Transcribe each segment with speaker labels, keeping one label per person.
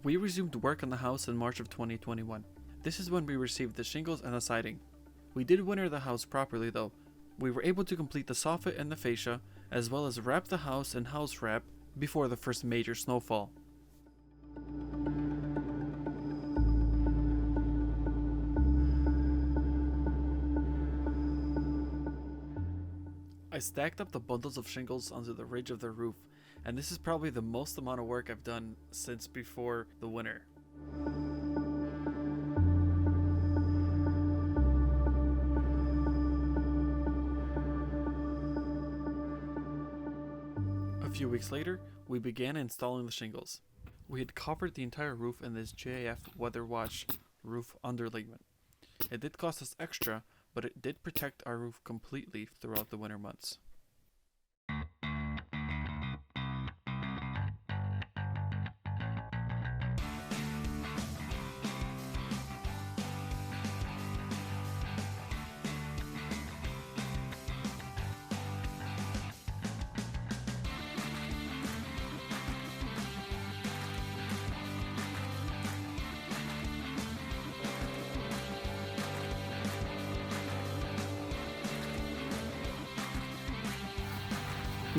Speaker 1: We resumed work on the house in March of 2021. This is when we received the shingles and the siding. We did winter the house properly though. We were able to complete the soffit and the fascia, as well as wrap the house in house wrap before the first major snowfall. I stacked up the bundles of shingles onto the ridge of the roof, and this is probably the most amount of work I've done since before the winter. A few weeks later, we began installing the shingles. We had covered the entire roof in this JIF Weather Watch roof underlayment. It did cost us extra, but it did protect our roof completely throughout the winter months.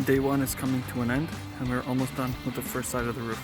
Speaker 1: Day one is coming to an end, and we're almost done with the first side of the roof.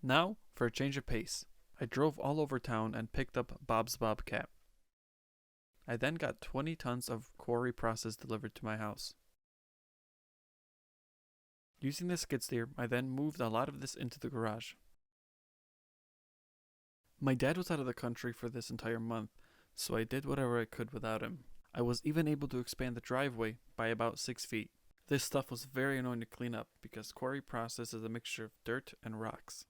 Speaker 1: Now, for a change of pace, I drove all over town and picked up Bob's Bobcat. I then got 20 tons of quarry process delivered to my house. Using the skid steer, I then moved a lot of this into the garage. My dad was out of the country for this entire month, so I did whatever I could without him. I was even able to expand the driveway by about 6 feet. This stuff was very annoying to clean up because quarry process is a mixture of dirt and rocks.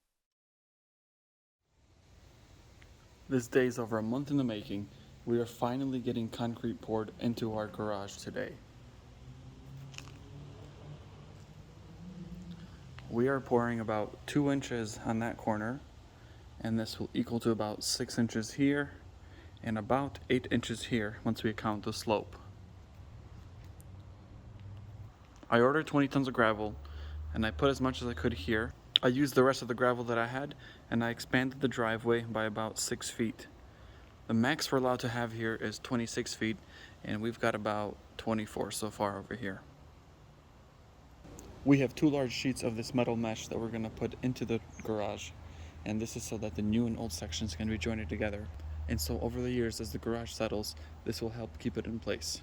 Speaker 1: This day is over a month in the making. We are finally getting concrete poured into our garage today. We are pouring about 2 inches on that corner, and this will equal to about 6 inches here and about 8 inches here once we count the slope. I ordered 20 tons of gravel, and I put as much as I could here. I used the rest of the gravel that I had, and I expanded the driveway by about 6 feet. The max we're allowed to have here is 26 feet, and we've got about 24 so far over here. We have 2 large sheets of this metal mesh that we're going to put into the garage, and this is so that the new and old sections can be joined together. And so over the years, as the garage settles, this will help keep it in place.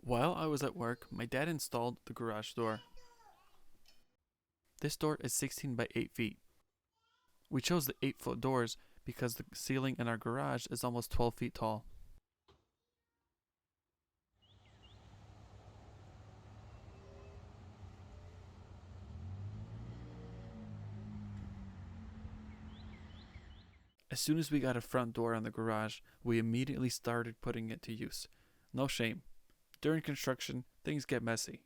Speaker 1: While I was at work, my dad installed the garage door. This door is 16 by 8 feet. We chose the 8-foot doors because the ceiling in our garage is almost 12 feet tall. As soon as we got a front door on the garage, we immediately started putting it to use. No shame. During construction, things get messy.